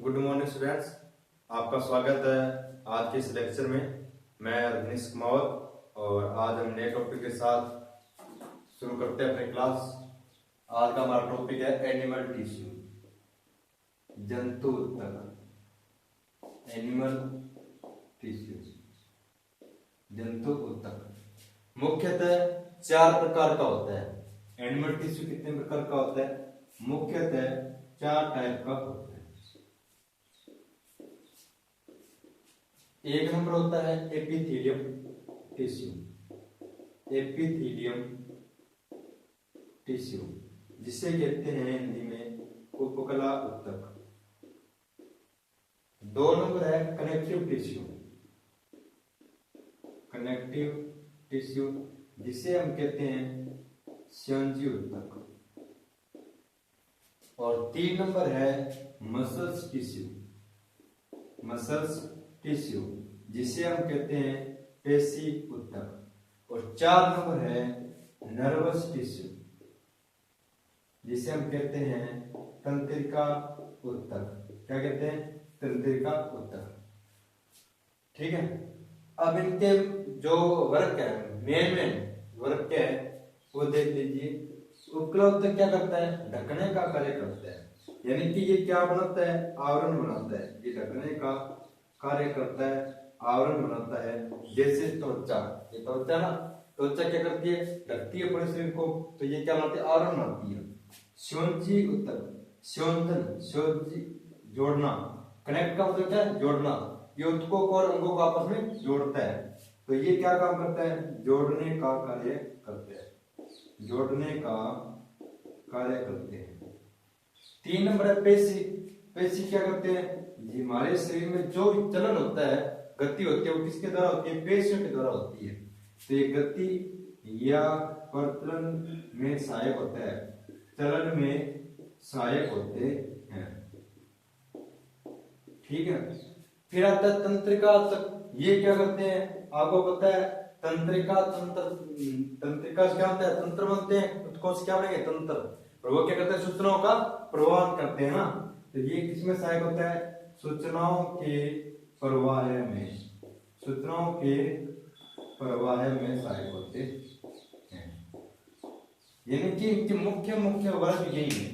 Good morning students, आपका स्वागत है आज के इस लेक्चर में। मैं रजनीश कुमार और आज हम नए टॉपिक के साथ शुरू करते हैं अपनी क्लास। आज का हमारा टॉपिक है एनिमल टिश्यू, जंतु ऊतक। एनिमल टिश्यू, जंतु ऊतक मुख्यतः 4 प्रकार का होता है। एनिमल टिश्यू कितने प्रकार का होता है? मुख्यतः 4 टाइप का होता है। एक नंबर होता है एपिथेलियम टिश्यू। एपिथेलियम टिश्यू जिसे कहते हैं हिंदी में उपकला ऊतक। 2 नंबर है कनेक्टिव टिश्यू। कनेक्टिव टिश्यू जिसे हम कहते हैं संयोजी ऊतक। और 3 नंबर है मसल्स टिश्यू। मसल्स टिश्यू जिसे हम कहते हैं पेशी ऊतक। और 4 नंबर है नर्वस टिश्यू जिसे हम कहते हैं तंत्रिका ऊतक। क्या कहते हैं? तंत्रिका ऊतक। ठीक है, अब इनके जो वर्क है, मेन वर्क क्या है वो देख लीजिए। उपकला ऊतक क्या करता है? ढकने का कार्य करता है, यानी कि ये क्या बनाता है? आवरण बनाता है। ये ढकने का कार्य करता है, आवरण बनाता है। जैसे त्वचा, ये त्वचा ना, त्वचा क्या करती है? ढकती है पूरे शरीर को, तो ये क्या बनाती है? आवरण बनाती है। संयोजी ऊतक, संयोजन, संयोजी जोड़ना। कनेक्ट का मतलब क्या है? जोड़ना। ये ऊतकों को और अंगों को आपस में जोड़ता है। तो ये क्या काम करता है? जोड़ने का कार्य करते हैं। जोड़ने का कार्य करते हैं। 3 नंबर है पेशी। पेशी क्या करते हैं? जी, हमारे शरीर में जो भी चलन होता है, गति होती है, वो किसके द्वारा होती है? पेशियों के द्वारा होती है। तो ये गति या प्रचलन में सहायक होता है, चलन में सहायक होते हैं। ठीक है, फिर आता है तंत्रिका ऊतक। ये क्या करते हैं? आपको पता है तंत्रिका, तंत्रिका क्या होता है? तंत्र बनते हैं, ऊतकों से क्या बनेंगे? तंत्र। और वो क्या करते हैं? सूचनाओं का प्रवाह करते हैं ना। तो ये किसमें सहायक होता है? सूचनाओं के प्रवाह में। सूचनाओं के प्रवाह में सहायक होते हैं। यानी कि इनके मुख्य वर्ग यही है।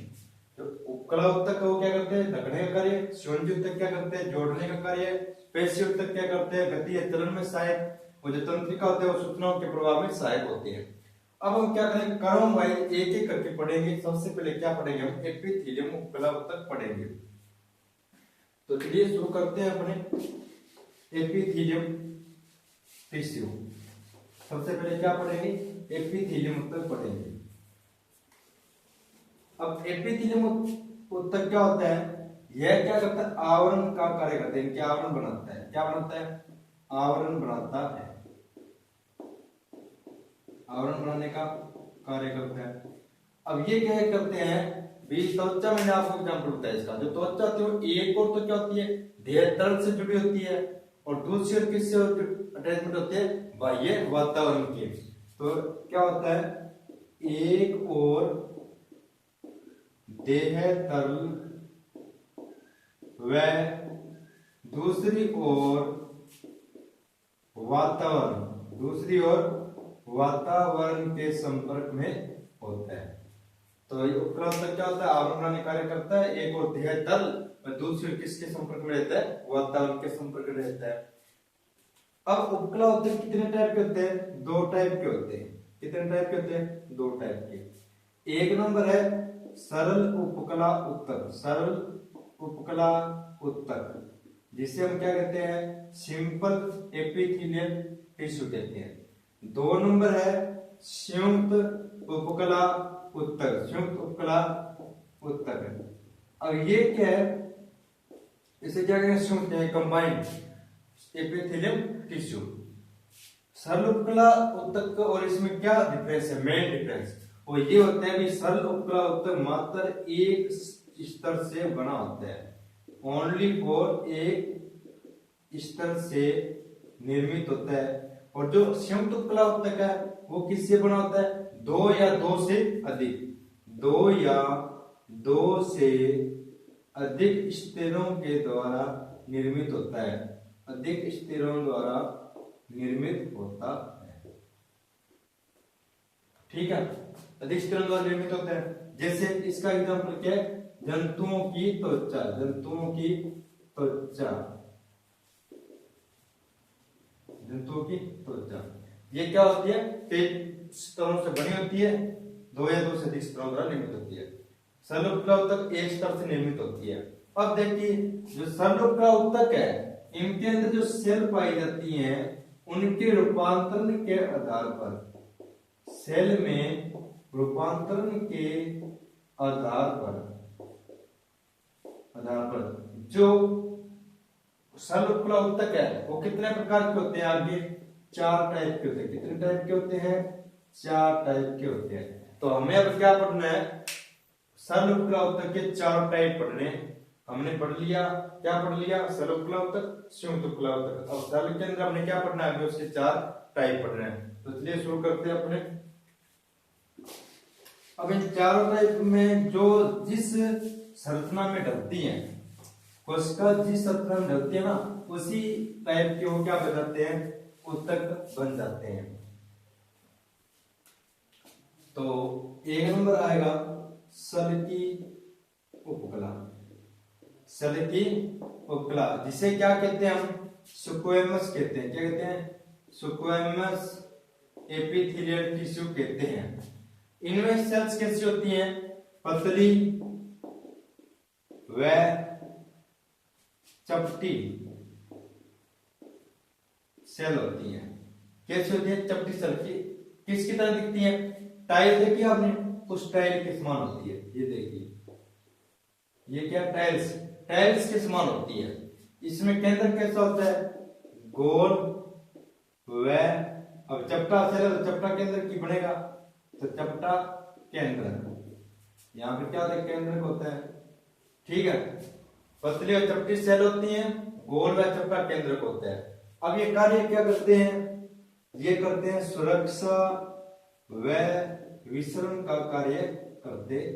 तो उपकला ऊतक वो क्या करते हैं? ढकने का कार्य। संयोजी ऊतक क्या करते हैं? जोड़ने का कार्य। पेशी ऊतक क्या करते हैं? गति या चलन में सहायक। और जो तंत्रिका होते हैं वो सूचनाओं के प्रवाह में सहायक होते हैं। अब हम क्या करेंगे? क्रम वाइज एक एक करके पढ़ेंगे। सबसे पहले क्या पढ़ेंगे? हम एपिथेलियम उपकला ऊतक पढ़ेंगे। तो चलिए शुरू करते हैं अपने एपिथेलियम टिश्यू। सबसे पहले क्या पढ़ेंगे? एपिथेलियम ऊतक पढ़ेंगे। अब एपिथेलियम ऊतक क्या होता है? यह क्या करता है? आवरण का कार्य करता है। क्या आवरण बनाता है? क्या बनाता है? आवरण बनाता है। आवरण बनाने का कार्य करता है। अब ये क्या करते हैं? त्वचा, मैंने आपको एग्जाम्पल बताया इसका। जो त्वचा होती है वो एक और तो क्या होती है? देह तल से जुड़ी होती है, और दूसरी ओर किससे अटैचमेंट होती है? बाह्य वातावरण के। तो क्या होता है? एक और देह तल व दूसरी ओर वातावरण, दूसरी ओर वातावरण के संपर्क में होता है। तो ये उपकला ऊतक क्या होता है? आवरण बनाने कार्य करता है। एक और देह तल और दूसरी ओर किसके संपर्क में रहता है? वातावरण के संपर्क में रहता है। अब उपकला ऊतक कितने टाइप के होते हैं? 2 टाइप के होते हैं। कितने टाइप के होते हैं? 2 टाइप के। एक नंबर है सरल उपकला ऊतक। सरल उपकला ऊतक जिसे हम क्या कहते हैं? सिंपल एपिथेलियल टिश्यू कहते हैं। 2 नंबर है संयुक्त उपकला ऊतक। संयुक्त उपकला ऊतक। अब ये क्या है? इसे क्या कहेंगे? संयुक्त है, कंबाइंड एपिथेलियम टिश्यू। सरल उपकला ऊतक और इसमें क्या डिफरेंस है? मेन डिफरेंस वो ये होता है कि सरल उपकला ऊतक मात्र एक स्तर से बना होता है। ओनली फॉर एक स्तर से निर्मित होता है। और जो संयुक्त उपकला ऊतक है वो किससे बना होता है? 2 या 2 से अधिक, 2 या 2 से अधिक स्थिरों के द्वारा निर्मित होता है। अधिक स्थिरों द्वारा निर्मित होता है। ठीक है, अधिक स्थिरों द्वारा निर्मित होता है। जैसे इसका एग्जाम्पल क्या है, जंतुओं की त्वचा। जंतुओं की त्वचा, जंतुओं की त्वचा ये क्या होती है, कई स्तरों से बनी होती है, दो या दो से अधिक स्तरों द्वारा निर्मित होती है। सरलोपलावतक एक स्तर से निर्मित होती है। अब देखिए जो सरलोपलावतक है, इनके अंदर जो सेल पाई जाती हैं उनके रूपांतरण के आधार पर, सेल में रूपांतरण के आधार पर जो सरलोपलावतक है वो कितने प्रकार के होते हैं, आगे 4 टाइप के होते हैं। कितने टाइप के होते हैं, 4 टाइप के होते हैं। तो हमें अब क्या पढ़ना है, सरलोपलावतक के 4 टाइप पढ़ने। हमने पढ़ लिया, क्या पढ़ लिया, सरलोपलावतक, संयुक्तोपलावतक। अब सरल के अंदर हमने क्या पढ़ना है, उसके 4 टाइप पढ़ने हैं। तो चलिए शुरू करते हैं अपने। अब इन चारों टाइप में जो जिस संरचना में ढलती हैं, कोशिका जिस संरचना में ढलती है ना, उसी टाइप के वो क्या बन जाते हैं, उत्तक बन जाते हैं। तो एक नंबर आएगा सल्की उपकला। सल्की उपकला जिसे क्या कहते हैं, हम स्क्वैमस कहते हैं। क्या कहते हैं, स्क्वैमस एपिथेलियल टिश्यू कहते हैं। इनमें सेल्स कैसी होती हैं, पतली व चपटी सेल होती हैं। कैसी होती है, चपटी सेल की, किसकी तरह दिखती है, टाइल देखिए आपने, उस टाइल के समान होती है। ये देखिए, ये क्या, टाइल्स, टाइल्स के समान होती है। इसमें केंद्र कैसा होता है, गोल व, अब चपटा सेल है तो चपटा केंद्र की बनेगा, तो चपटा केंद्र, यहां पे क्या होता है, केंद्र होता है। ठीक है, पतली और चपटी सेल होती हैं, गोल व चपटा केंद्र होता है। अब ये कार्य क्या करते हैं, ये करते हैं सुरक्षा व विसरण का कार्य करते हैं।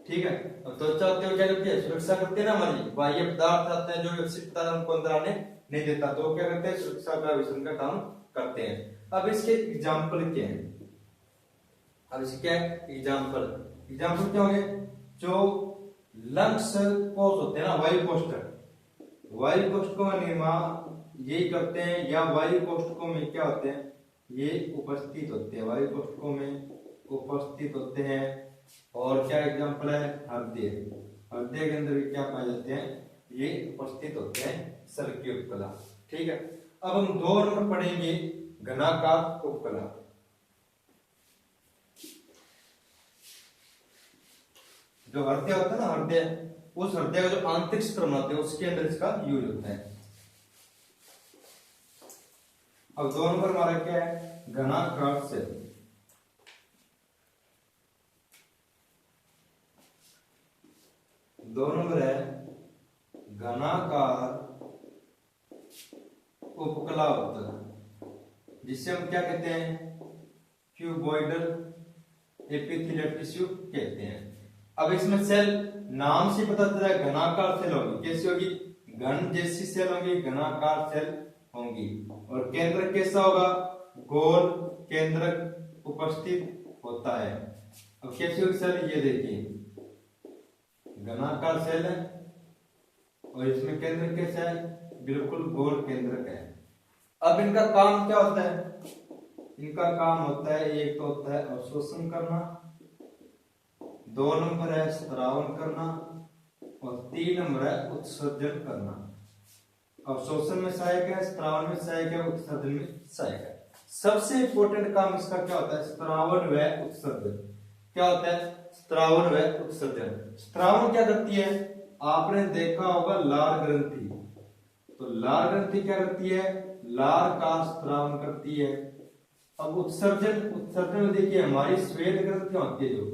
ठीक है, अब त्वचा होती है क्या करती है, सुरक्षा करती है ना, हमारी बाह्य पदार्थ आते हैं जो विकसित पदार्थ हमको अंदर आने नहीं देता, तो क्या करते हैं, सुरक्षा का विसरण का काम करते हैं। अब इसके एग्जाम्पल क्या है, अब इसके क्या है एग्जाम्पल, एग्जाम्पल क्या होंगे, जो लंग्स कोश होते हैं ना, वायु कोष्ठक, वायु कोष्ठकों का निर्माण यही करते हैं, या वायु कोष्ठकों में क्या होते हैं, ये उपस्थित होते हैं, वायु कोष्ठकों में उपस्थित होते हैं। और क्या एग्जाम्पल है, हृदय, हृदय के अंदर भी क्या पाए जाते हैं, ये उपस्थित होते हैं, सल्की उपकला। ठीक है, अब हम 2 नंबर पढ़ेंगे घनाकार उपकला। जो हृदय होता है ना, हृदय, उस हृदय का जो आंतरिक स्तर बनाते हैं उसके अंदर इसका यूज होता है। अब 2 नंबर हमारा क्या है, घनाकार सेल। दो नंबर है घनाकार उपकला उत्तक, जिसे हम क्या कहते हैं, क्यूबॉइडल एपिथेलियल टिश्यू कहते हैं। अब इसमें सेल नाम से पता चला है घनाकार सेल होगी। कैसी होगी, घन जैसी सेल होगी, घनाकार सेल होंगी। और केंद्र कैसा होगा, गोल केंद्रक उपस्थित होता है। अब कैसी होगी सेल, ये देखिए घनाकार सेल है और इसमें केंद्र कैसा है, बिल्कुल गोल केंद्रक है। अब इनका काम क्या होता है, इनका काम होता है, एक तो होता है अवशोषण करना, 2 नंबर है स्त्रावन करना, और 3 नंबर है उत्सर्जन करना। अवशोषण में सहायक है, स्त्रावन में सहायक है, उत्सर्जन में सहायक है। सबसे इंपॉर्टेंट काम इसका क्या होता है, स्त्रावन व उत्सर्जन। क्या होता है, स्त्रावन व उत्सर्जन। स्त्रावन क्या करती है, आपने देखा होगा लार ग्रंथि, तो लार ग्रंथि क्या करती है, लार का स्त्रावन करती है। अब उत्सर्जन, उत्सर्जन में देखिए हमारी श्वेत ग्रंथियां होती है, जो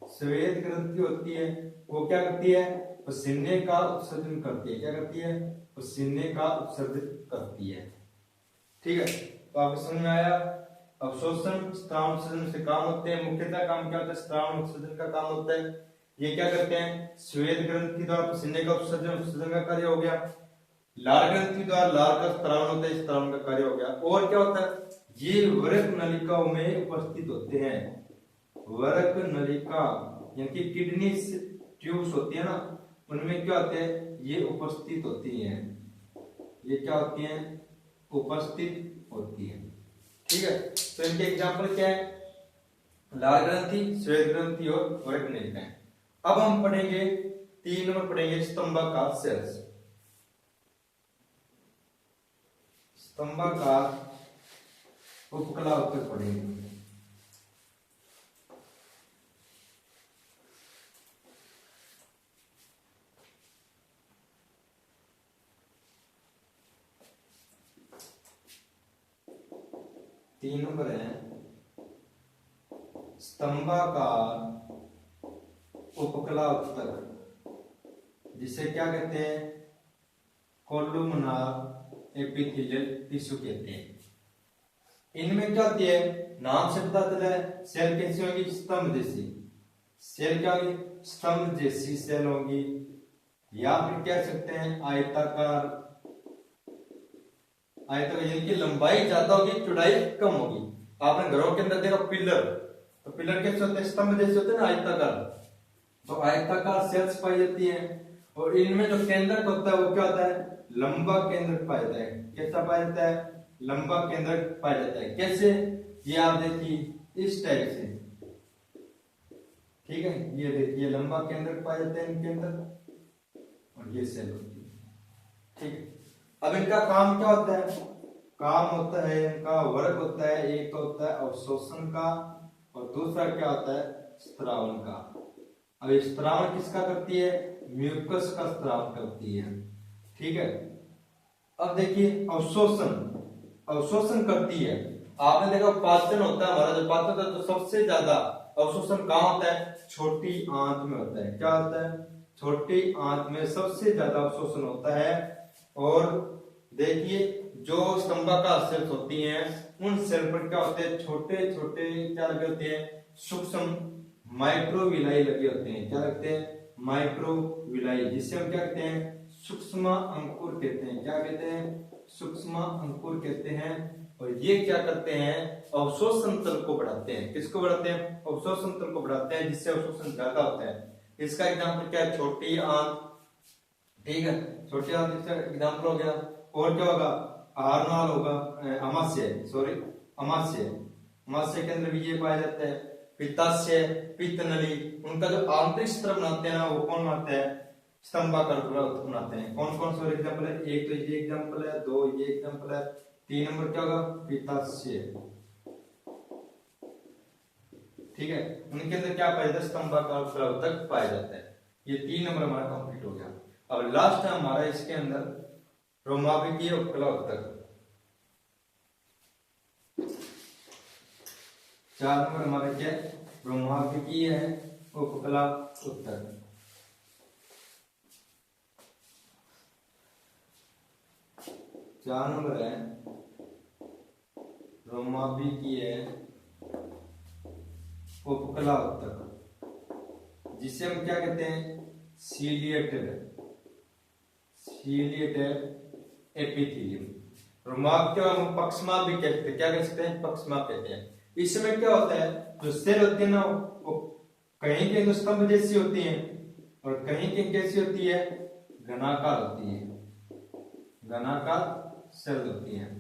श्वेत ग्रंथि होती है वो क्या करती है, पसीने का उत्सर्जन करती है। क्या करती है, पसीने का उत्सर्जन करती है। ठीक है, तो आपको समझ में आया। अवशोषण स्त्रावन उत्सर्जन से काम होते हैं। मुख्यतः काम क्या होता है, स्त्रावन उत्सर्जन का काम होता है। ये क्या करते हैं, श्वेत ग्रंथि द्वारा पसीने का उत्सर्जन का कार्य हो गया। लाल ग्रंथि द्वारा लाल का स्त्रावन होता है, स्त्रावन का कार्य हो गया। और क्या होता है, ये वृक्क नलिकाओं में उपस्थित होते हैं। वृक्क नलिका यानी कि किडनी ट्यूब्स होती है ना, उनमें क्या होते हैं, ये उपस्थित होती हैं। ये क्या होती हैं, उपस्थित होती हैं। ठीक है, तो इनके एग्जाम्पल क्या है, लाल ग्रंथि, श्वेत ग्रंथि और वृक्क नलिकाएं। अब हम पढ़ेंगे 3 नंबर पढ़ेंगे स्तंभाकार सेल्स। स्तंभाकार उपकला उत्तक पढ़ेंगे। तीन नंबर है स्तंभाकार उपकला उत्तक, जिसे क्या कहते हैं, कोलुमनार एपिथेलियल टिश्यू कहते हैं। इनमें क्या होती है, नाम से पता चला है, सेल कैसी होगी, स्तंभ जैसी। सेल क्या होगी, स्तंभ जैसी सेल होगी, या फिर कह सकते हैं आयताकार। आयताकार यानी कि लंबाई ज्यादा होगी, चौड़ाई कम होगी। आपने घरों के अंदर देखा पिलर, तो पिलर कैसे होते हैं, स्तंभ जैसे होते हैं ना, आयताकार। तो आयताकार सेल्स पाई जाती हैं। और इनमें जो केंद्रक होता है वो क्या होता है, लंबा केंद्रक पाया जाता है। कैसा पाया जाता है, लंबा केंद्रक पाया जाता है। कैसे, ये आप देखिए इस टाइप से, ठीक है, ये देखिए लंबा केंद्रक पाया जाता है इनके अंदर, और ये सेल होती है। ठीक है, अब इनका काम क्या होता है, काम होता है इनका वर्क होता है। एक तो होता है अवशोषण का, और दूसरा क्या होता है, स्त्रावन का। अब स्त्रावन किसका करती है, म्यूकस का स्त्रावन करती है। ठीक है, अब देखिए अवशोषण, अवशोषण करती है। आपने देखा पाचन होता है हमारा, जो पाचन होता है तो सबसे ज्यादा अवशोषण कहाँ होता है, छोटी आंत में होता है। क्या होता है, छोटी आंत में सबसे ज्यादा अवशोषण होता है। और देखिए जो स्तंभाकार सेल्स होती हैं, उन सेल पर क्या होते हैं, छोटे छोटे क्या लगे होते हैं, सूक्ष्म माइक्रोविलाई लगे होते हैं। क्या लगते हैं, माइक्रोविलाई, जिससे हम क्या कहते हैं, सूक्ष्म अंकुर कहते हैं। क्या कहते हैं, सूक्ष्म अंकुर कहते हैं। और ये क्या करते हैं, अवशोषण तल को बढ़ाते हैं। किसको बढ़ाते हैं, अवशोषण तल को बढ़ाते हैं, जिससे अवशोषण ज्यादा होता है। इसका एग्जाम्पल क्या है, छोटी आंत। ठीक है, छोटी आंत इसका एग्जाम्पल हो गया। और क्या होगा, आहारनाल होगा, अमाशय, सॉरी अमाशय, अमाशय के अंदर भी ये पाया जाता है। पित्ताशय, पित्त नली, उनका जो आंतरिक स्तर बनाते हैं ना, वो कौन बनाते हैं, स्तंभाकार बनाते हैं। कौन कौन सा एग्जाम्पल है, एक तो ये एग्जाम्पल है, दो ये एग्जाम्पल है, 3 नंबर क्या होगा, पित्ताशय। ठीक है, उनके अंदर क्या पाया जाता है, स्तंभाकार उत्तक पाया जाता है। ये 3 नंबर हमारा कंप्लीट हो गया। अब लास्ट है हमारा इसके अंदर रोमाभिकीय उपकला उत्तक। 4 नंबर हमारा क्या है, रोमाभिकीय है उपकला उत्तक। चार नंबर है रोमाभिकीय उपकला उत्तक, जिसे हम क्या कहते हैं, सीलिएटेड, सीलिएटेड एपिथेलियम। रोमाभ को हम पक्षमाप भी कहते हैं। क्या कह सकते हैं, पक्षमाप कहते हैं। इसमें क्या होता है, जो सेल होती है ना, वो कहीं के तो स्तंभ जैसी होती हैं, और कहीं की कैसी होती है, घनाकार होती है, घनाकार सेल होती हैं।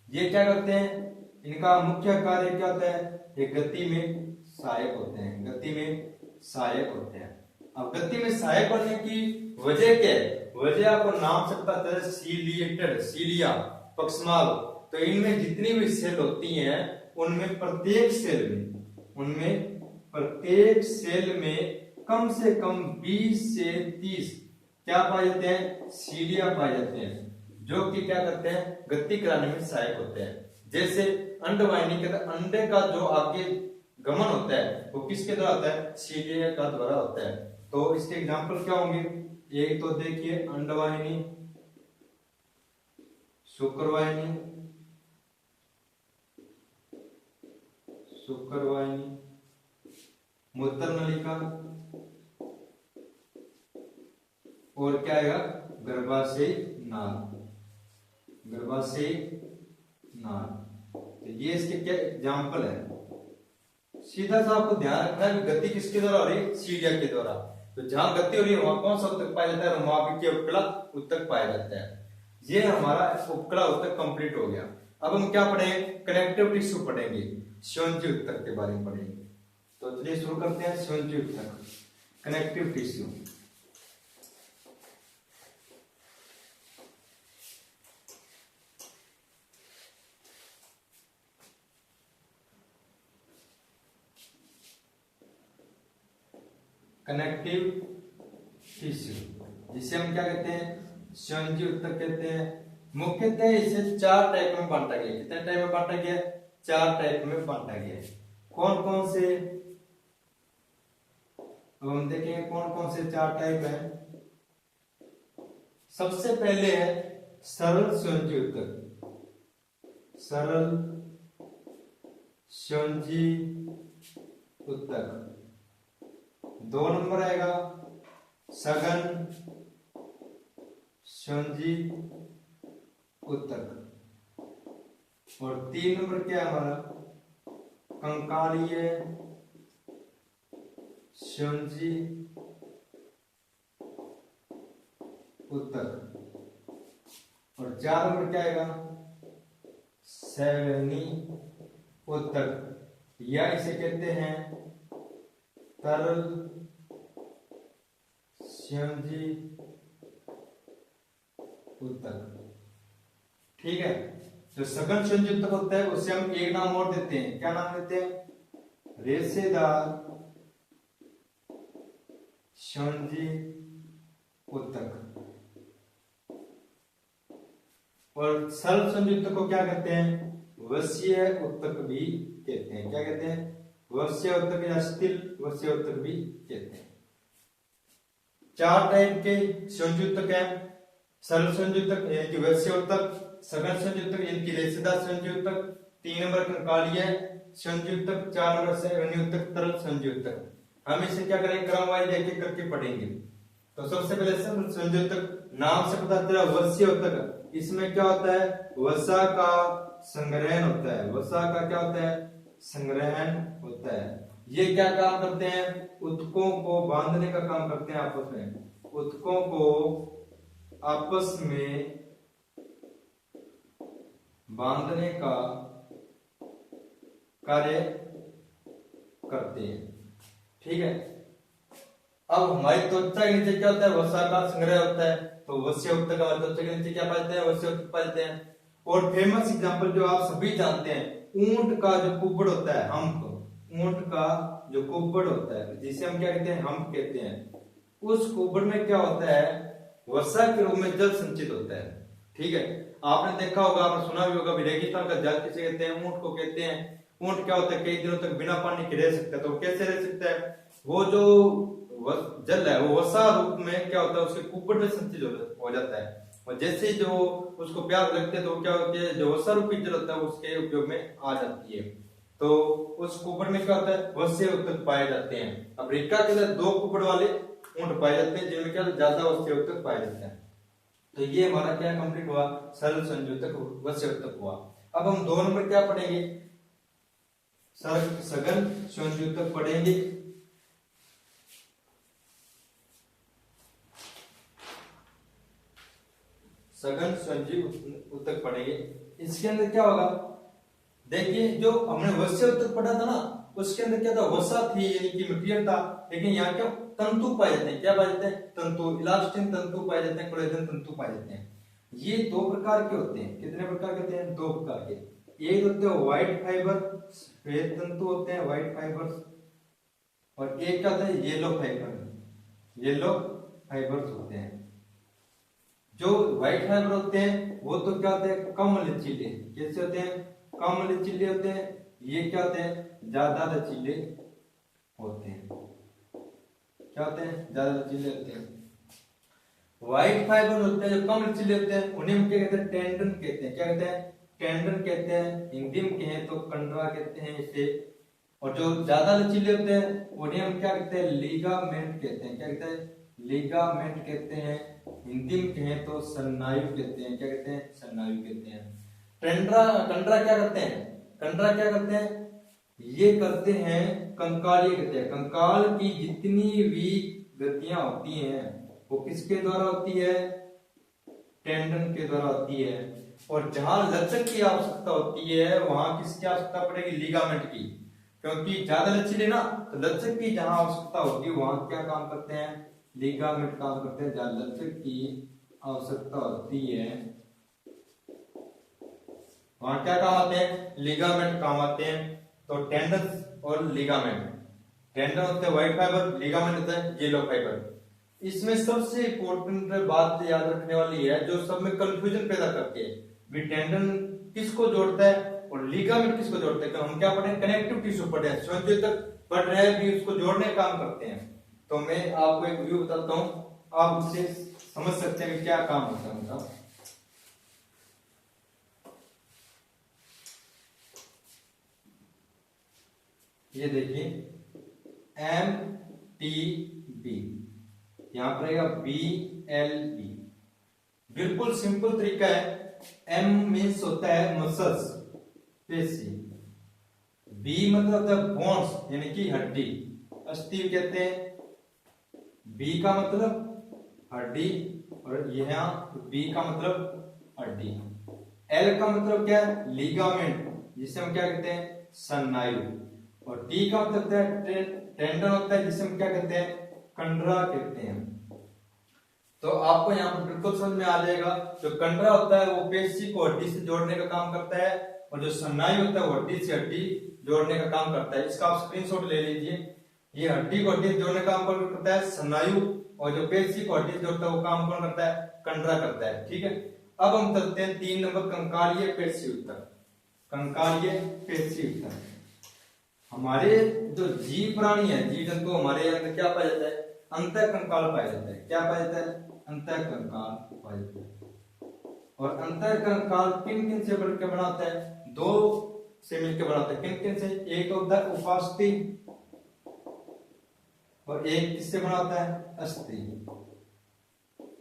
ये क्या करते हैं, इनका मुख्य कार्य क्या होता है, ये गति में सहायक होते हैं, गति में सहायक होते हैं। अब गति में सहायक होने की वजह क्या है, वजह आपको नाम से पता चला, सीलिएटेड, सीलिया, पक्षमाल। तो इनमें जितनी भी सेल होती हैं, उनमें प्रत्येक सेल में कम से कम 20 से 30 क्या पाए जाते हैं, सीलिया पाए जाते हैं, जो कि क्या करते हैं, गति कराने में सहायक होते हैं। जैसे अंडवाहिनी के अंडे का जो आगे गमन होता है, वो किसके द्वारा होता है, सीलिया का द्वारा होता है। तो इसके एग्जाम्पल क्या होंगे, एक तो देखिए अंडवाहिनी, शुक्रवाहिनी, शुक्रवाहिनी, मूत्र नलिका, और क्या आएगा गर्भाशय नाल, गर्भाशय नाल। तो ये इसके क्या एग्जाम्पल है। सीधा सा आपको ध्यान रखना है गति किसके द्वारा हो रही है, सीढ़िया के द्वारा। तो जहां गति हो रही है वहां कौन सा उत्तक पाया जाता है, रोमापी के उपकला उत्तक पाया जाता है। ये हमारा उपकला उत्तक कंप्लीट हो गया। अब हम क्या पढ़ेंगे, कनेक्टिव टिश्यू पढ़ेंगे, स्योंजी उत्तक के बारे में पढ़ेंगे। तो चलिए शुरू करते हैं स्योंजी उत्तक, कनेक्टिव टिश्यू। कनेक्टिव टिश्यू जिसे हम क्या कहते हैं, स्योंजी उत्तक कहते हैं। मुख्यतः इसे 4 टाइप में बांटा गया। कितने टाइप में बांटा गया, 4 टाइप में बांटा गया। कौन कौन से, तो हम देखेंगे कौन कौन से 4 टाइप हैं। सबसे पहले है सरल स्योंजी उत्तक, सरल स्योंजी उत्तक। 2 नंबर आएगा सघन स्योंजी उत्तक। और 3 नंबर क्या है हमारा, कंकालीय स्योंजी उत्तक। और 4 नंबर क्या आएगा, सैवनी उत्तक, या इसे कहते हैं तरल स्योंजी उत्तक। ठीक है। जो सघन स्योंजी उत्तक होता है उससे हम एक नाम और देते हैं, क्या नाम देते हैं, रेशेदार स्योंजी उत्तक। और सरल स्योंजी उत्तक को क्या कहते हैं, वसीय उत्तक भी कहते हैं। क्या कहते हैं, वसीय उत्तक या स्थिर वसीय उत्तक भी कहते हैं। 4 टाइप के स्योंजी उत्तक हैं, सरल स्योंजी उत्तक यानी कि वसीय उत्तक, सघन स्योंजी उत्तक यानी कि रेशेदार स्योंजी उत्तक, 3 नंबर कंकालीय स्योंजी उत्तक, 4 नंबर सैवनी उत्तक, तरल स्योंजी उत्तक। हम इसे क्या करेंगे, क्रमवाइज एक एक करके पढ़ेंगे। तो सबसे पहले सरल स्योंजी उत्तक, नाम से पता चला वसीय उत्तक। इसमें क्या होता है, वसा का संग्रहण होता है, वसा का क्या होता है, संग्रहण होता है। ये क्या काम करते हैं, उत्तकों को बांधने का काम करते हैं आपस में, उत्तकों को आपस में बांधने का कार्य करते हैं। ठीक है। अब हमारी त्वचा के नीचे क्या होता है, वसा का संग्रह होता है। तो वसीय उत्तक हमारी त्वचा के नीचे क्या पाते हैं, वसीय उत्तक पाते हैं। और फेमस एग्जांपल जो आप सभी जानते हैं, ऊंट का जो कुब्बड़ होता है, हम्प, ऊंट का जो कुब्बड़ होता है जिसे हम क्या कहते हैं, हम्प कहते हैं। उस कुब्बड़ में क्या होता है, वसा के रूप में जल संचित होता है। ठीक है। आपने देखा होगा, आपने सुना भी होगा, रेगिस्तान का जल किसे कहते हैं, ऊंट को कहते हैं। ऊंट क्या होता है, कई दिनों तक बिना पानी के रह सकता है। तो कैसे रह सकता है, वो जो जल है वो वसा रूप में क्या होता है, उसके कुब्बड़ में संचित हो जाता है। और जैसे जो उसको प्यास लगते हैं तो क्या होती है, जो वसा रूपी जल होता है उसके उपयोग में आ जाती है। तो उस कुब्बड़ में क्या होता है, वसीय उत्तक पाए जाते हैं। अफ्रीका के अंदर 2 कुब्बड़ वाले ऊंट पाए जाते हैं जिनमें क्या ज्यादा वसीय उत्तक पाए जाते हैं। तो ये हमारा क्या कंप्लीट हुआ, सरल स्योंजी उत्तक, वसीय उत्तक हुआ। अब हम 2 नंबर क्या पढ़ेंगे, सघन स्योंजी उत्तक पढ़ेंगे। सघन स्योंजी उत्तक पढ़ेंगे। इसके अंदर क्या होगा, देखिए जो हमने वसीय उत्तक पढ़ा था ना, उसके अंदर क्या था, वसा थी यानी कि मटेरियल था। लेकिन यहाँ क्या तंतु पाए जाते हैं, क्या पाए जाते हैं, तंतु, इलास्टिन तंतु पाए जाते हैं, कोलेजन तंतु पाए जाते हैं। ये 2 प्रकार के होते हैं। कितने प्रकार के होते हैं, 2 प्रकार के। एक होते हैं व्हाइट फाइबर, श्वेत तंतु होते हैं व्हाइट फाइबर्स। और एक क्या होता है, येलो फाइबर, येलो फाइबर्स होते हैं। जो व्हाइट फाइबर होते हैं वो तो क्या होते हैं, कम लचीले। कैसे होते हैं, कम लचीले होते हैं। ये क्या होते हैं, ज्यादा लचीले होते हैं। क्या होते हैं, ज्यादा लचीले होते हैं। व्हाइट फाइबर होते हैं जो कम लचीले होते हैं, उन्हें हम क्या कहते हैं, टेंडन कहते हैं। क्या कहते हैं, टेंडन कहते हैं। हिंदी में कहें तो कंडरा कहते हैं इसे। और जो ज्यादा लचीले होते हैं उन्हें हम क्या कहते हैं, लिगामेंट कहते हैं। क्या कहते हैं, लिगामेंट कहते हैं, हिंदी में कहें तो स्नायु कहते हैं। क्या कहते हैं? स्नायु कहते हैं। कंडरा क्या करते हैं? कंडरा क्या करते हैं? ये करते हैं कंकालीय कहते हैं। कंकाल की जितनी भी गतियां होती हैं वो किसके द्वारा होती है? टेंडन के द्वारा होती है। और जहां लचक की आवश्यकता होती है वहां किसकी आवश्यकता पड़ेगी? लिगामेंट की, क्योंकि ज्यादा लचीले ना, तो लचक की जहां आवश्यकता होती है वहां क्या काम करते हैं? लिगामेंट काम करते हैं। जहां लचक की आवश्यकता होती है वहां क्या काम आते हैं? लिगामेंट काम आते हैं। तो टेंडन और लिगामेंट, टेंडन होते हैं व्हाइट फाइबर, लिगामेंट होता है येलो फाइबर। इसमें सबसे इंपॉर्टेंट बात याद रखने वाली है जो सब में कंफ्यूजन पैदा करती है, भी टेंडन किसको जोड़ता है और लिगामेंट किसको जोड़ता है। तो हम क्या पढ़े? कनेक्टिव टिश्यू पढ़े हैं, संयोजक पढ़ रहे हैं, भी उसको जोड़ने का काम करते हैं। तो मैं आपको एक व्यू बताता हूं, आप उससे समझ सकते हैं कि क्या काम होता है उनका। ये देखिए एम टी बी, यहां पर रहेगा बी एल बी। बिल्कुल सिंपल तरीका है। एम मीन्स होता है मसल्स, पेशी। बी मतलब होता है बोन्स यानी कि हड्डी, अस्थि कहते हैं। बी का मतलब हड्डी और यहां बी का मतलब हड्डी। एल का मतलब क्या है? लिगामेंट, जिसे हम क्या कहते हैं? स्नायु। और टी का मतलब होता है टेंडन होता है, जिसे हम क्या कहते हैं? कंडरा कहते हैं। तो आपको यहाँ पर बिल्कुल समझ में आ जाएगा, जो कंडरा होता है वो पेशी को हड्डी से जोड़ने का काम करता है, और जो स्नायु होता है वो हड्डी से हड्डी जोड़ने का काम करता है। इसका आप स्क्रीनशॉट ले लीजिए। ये हड्डी को हड्डी से जोड़ने का काम कौन करता है? स्नायु। और जो पेशी को हड्डी से जोड़ता है वो काम कौन करता है? कंडरा करता है। ठीक है, अब हम चलते हैं 3 नंबर, कंकालीय पेशी उत्तर। कंकालीय पेशी उत्तर हमारे जो जीव प्राणी है, जीव जंतु, हमारे अंदर क्या पाया जाता है? अंतःकंकाल पाया जाता है। क्या पाया जाता है? अंतःकंकाल पाया जाता है। और अंतःकंकाल किन किन से मिलकर बना होता है? 2 से मिलकर बना होता है। किन किन से? एक होता है उपास्थि और एक किससे बना होता है? अस्थि।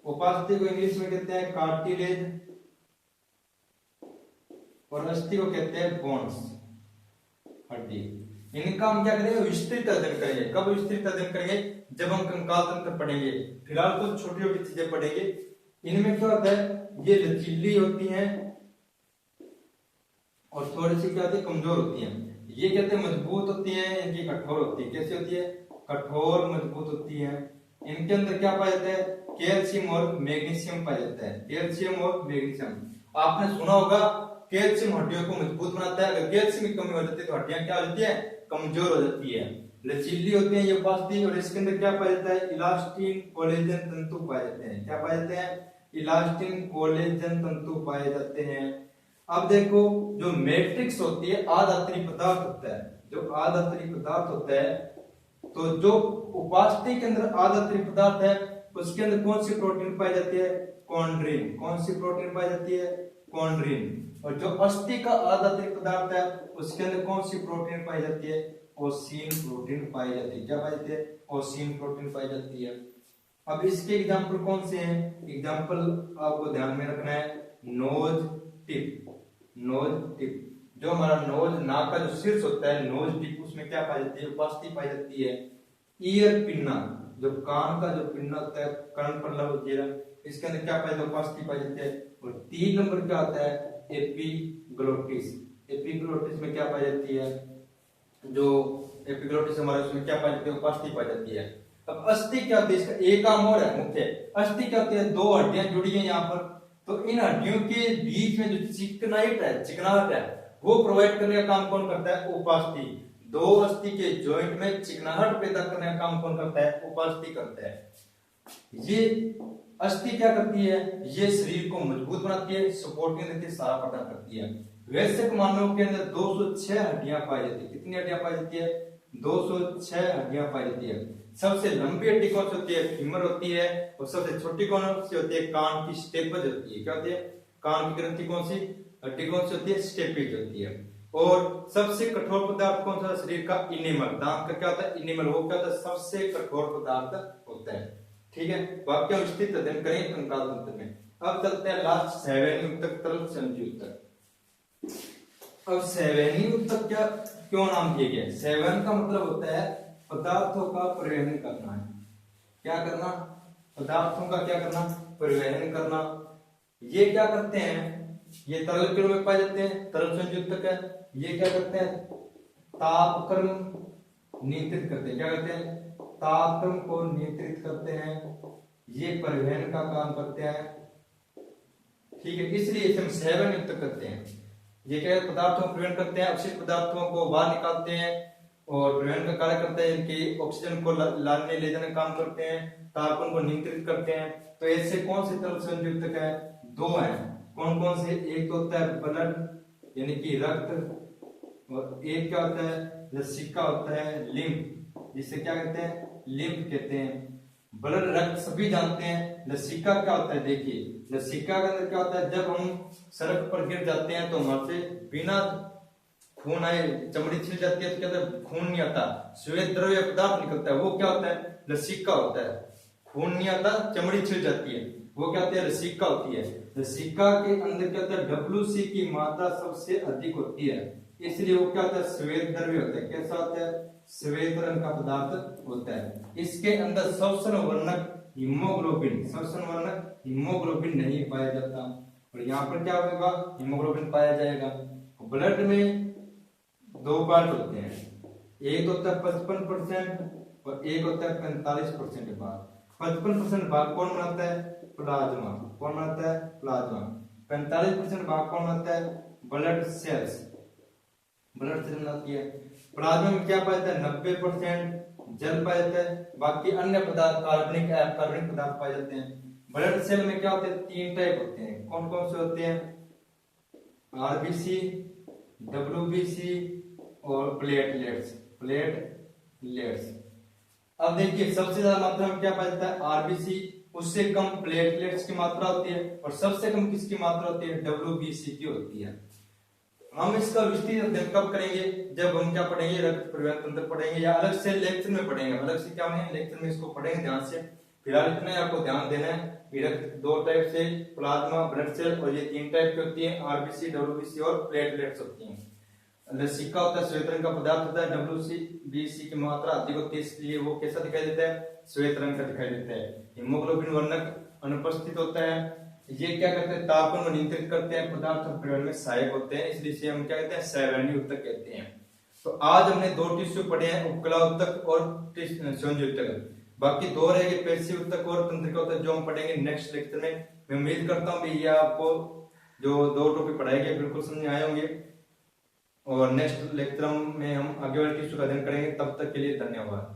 उपास्थि को इंग्लिश में कहते हैं कार्टिलेज और अस्थि को कहते हैं बोन्स, हड्डी। इनका हम क्या करेंगे? विस्तृत अध्ययन करेंगे। कब विस्तृत अध्ययन करेंगे? जब हम कंकाल तंत्र पढ़ेंगे। फिलहाल तो छोटी छोटी चीजें पढ़ेंगे। इनमें क्या होता है? ये लचीली होती हैं और थोड़ी सी क्या होती है? कमजोर होती हैं। ये कहते हैं मजबूत होती हैं, इनकी कठोर होती है। कैसी होती है? कठोर मजबूत होती है। इनके अंदर क्या पाया जाता है? कैल्शियम और मैग्नीशियम पाया जाता है। कैल्शियम और मैग्नीशियम आपने सुना होगा, कैल्शियम हड्डियों को मजबूत बनाता है। अगर कैल्शियम की कमी हो जाती है तो हड्डियां क्या हो जाती है? कमजोर हो जाती है। लचीली होती है ये उपास्थि। और इसके अंदर क्या पाया जाता है? इलास्टिन कोलेजन तंतु पाए जाते हैं। क्या पाए जाते हैं? इलास्टिन कोलेजन तंतु पाए जाते हैं। अब देखो, जो मैट्रिक्स होती है आधात्री पदार्थ होता है, जो आधात्री पदार्थ होता है, तो जो उपास्थि के अंदर आधात्री पदार्थ है उसके अंदर कौन सी प्रोटीन पाई जाती है? कॉन्ड्रिन। कौन सी प्रोटीन पाई जाती है? कॉन्ड्रिन। और जो अस्थि का आधात्री पदार्थ है उसके अंदर कौन सी प्रोटीन पाई जाती है? ओसीन प्रोटीन पाई जाती है। क्या पाई जाती है? ओसीन प्रोटीन पाई जाती है। अब इसके एग्जांपल कौन से हैं? एग्जांपल आपको ध्यान में रखना है, नोज टिप। नोज टिप, जो हमारा नोज, नाक का जो शीर्ष होता है, नोज टिप, उसमें क्या पाई जाती है? उपास्थि पाई जाती है। ईयर पिन्ना, जो कान का जो पिन्ना होता है, कान पर लगा, इसके अंदर क्या पाई जाती है? उपास्थि पाई जाती है। और 3 नंबर क्या होता है? एपिग्लोटिस। एपिग्लोटिस में क्या पाई जाती है? जो एपिग्लोटिस हमारे, उसमें क्या पाई जाती है? उपास्थि पाई जाती है। अब अस्थि क्या होती है? इसका एक काम और है मुख्य। अस्थि क्या होती है? 2 हड्डियां जुड़ी हैं यहाँ पर, तो इन हड्डियों के बीच में जो चिकनाइट है, चिकनाहट है, वो प्रोवाइड करने का काम कौन करता है? उपास्थि। 2 अस्थि के जॉइंट में चिकनाहट पैदा करने का काम कौन करता है? उपास्थि करता है। ये अस्थि क्या करती है? ये शरीर को मजबूत बनाती है, सपोर्टिंग देती है, सहारा प्रदान करती है। वैश्विक मानव के अंदर 206 हड्डियां पाई जाती है। कितनी हड्डियां पाई जाती है? 206 हड्डियां पाई जाती है। सबसे लंबी हड्डी कौन सी होती है? फीमर होती है। और सबसे छोटी कौन सी होती है? कान की स्टेपेज होती है। क्या होती है? कान की ग्रंथि कौन सी? हड्डी कौन सी होती है? स्टेपेज होती है। और सबसे कठोर पदार्थ कौन सा? शरीर का इनेमल। दांत का क्या होता है? इनेमल। वो क्या होता है? सबसे कठोर पदार्थ होता है। ठीक है, वाक्य में स्थित अध्ययन करें कंकाल तंत्र में। अब चलते हैं लास्ट सेवेनी उत्तक तरल संधि उत्तक। अब सेवेनी उत्तक क्या क्यों नाम दिया गया? सेवन का मतलब होता है पदार्थों का परिवहन करना है। क्या करना? पदार्थों का क्या करना? परिवहन करना। ये क्या करते हैं? ये तरल के रूप में पाए जाते हैं, तरल संयुक्त है। ये क्या करते हैं? तापक्रम नियंत्रित करते हैं। क्या करते हैं? तापक्रम को नियंत्रित करते हैं। ये परिवहन का काम करते हैं, ठीक है, इसलिए इसे हम सेवन युक्त करते हैं। ये क्या पदार्थों को परिवहन करते हैं, अवशिष्ट पदार्थों को बाहर निकालते हैं और परिवहन का कार्य करते हैं। इनकी ऑक्सीजन को लाने ले जाने का काम करते हैं, तापमान को नियंत्रित करते हैं। तो ऐसे कौन से तरल संयुक्त है? दो हैं। कौन कौन से? एक तो होता है ब्लड यानी कि रक्त, और एक क्या होता है? लसिका होता है, लिम्फ, जिसे क्या कहते हैं? लिम्फ कहते हैं। ब्लड रक्त सभी जानते हैं। लसिका क्या होता है? देखिए, लसिका के अंदर क्या होता है? जब हम सड़क पर गिर जाते हैं तो वहां से बिना खून आए चमड़ी छिल जाती है, तो क्या होता है? खून नहीं आता, श्वेत द्रव्य पदार्थ निकलता है, वो क्या होता है? लसिका होता है। खून नहीं आता, चमड़ी छिल जाती है, वो क्या होती है? लसिका होती है। लसिका के अंदर क्या होता है? WC की मात्रा सबसे अधिक होती है, इसलिए वो क्या होता है? श्वेत द्रव्य होता है। कैसा होता है? श्वेत रंग का पदार्थ होता है। इसके अंदर श्वसन वर्णक हीमोग्लोबिन, श्वसन वर्णक हीमोग्लोबिन नहीं पाया जाता, और यहाँ पर क्या होगा? हीमोग्लोबिन पाया जाएगा। ब्लड में दो पार्ट होते हैं, एक होता है 55% और एक होता है 45% भाग। 55% भाग कौन बनाता है? प्लाज्मा। कौन बनाता है? प्लाज्मा। 45% भाग कौन बनाता है? ब्लड सेल्स, ब्लड सेल बनाती है। प्लाज्मा में क्या पाया जाता है? 90% जल पाया जाता है, बाकी अन्य पदार्थ कार्बनिक पदार्थ पाए जाते हैं। ब्लड सेल में क्या होते हैं? तीन टाइप होते हैं। कौन कौन से होते हैं? आरबीसी, डब्ल्यूबीसी और प्लेटलेट्स। अब देखिए, सबसे ज्यादा मात्रा में क्या पाया जाता है? आरबीसी, उससे कम प्लेटलेट्स की मात्रा होती है, और सबसे कम किसकी मात्रा होती है? डब्ल्यूबीसी की होती है। हम इसका विस्तृत अध्ययन कब करेंगे? जब हम क्या पढ़ेंगे? रक्त परिवहन तंत्र पढ़ेंगे, या अलग से लेक्चर में पढ़ेंगे। अलग से क्या पढ़ेंगे? लेक्चर में इसको पढ़ेंगे ध्यान से। फिलहाल इतना ही आपको ध्यान देना है कि रक्त दो टाइप से, प्लाज्मा, ब्लड सेल, और ये तीन टाइप की होती है, आरबीसी, डब्ल्यूबीसी और प्लेटलेट्स होती हैं। लसिका होता है, श्वेत रंग का पदार्थ होता है। WBC की मात्रा अधिक होती है, इसलिए वो कैसा दिखाई देता है? श्वेत रंग का दिखाई देता है। हीमोग्लोबिन वर्णक अनुपस्थित होता है। ये क्या करते हैं? तापमान को नियंत्रित करते हैं, पदार्थ परिवहन में सहायक होते हैं, इसलिए इसे हम क्या कहते हैं? सेवेनी उत्तक कहते हैं। तो आज हमने दो टिश्यू पढ़े हैं, उपकला उत्तक और संयोजी उत्तक। बाकी दो रहेंगे, पेशी उत्तक और तंत्रिका उत्तक, जो हम पढ़ेंगे नेक्स्ट लेक्चर में। मैं उम्मीद करता हूँ भैया आपको जो दो टॉपिक पढ़ाए गए बिल्कुल समझ में आए होंगे, और नेक्स्ट लेक्चर में हम आगे वाले टिश्यू का अध्ययन करेंगे। तब तक के लिए धन्यवाद।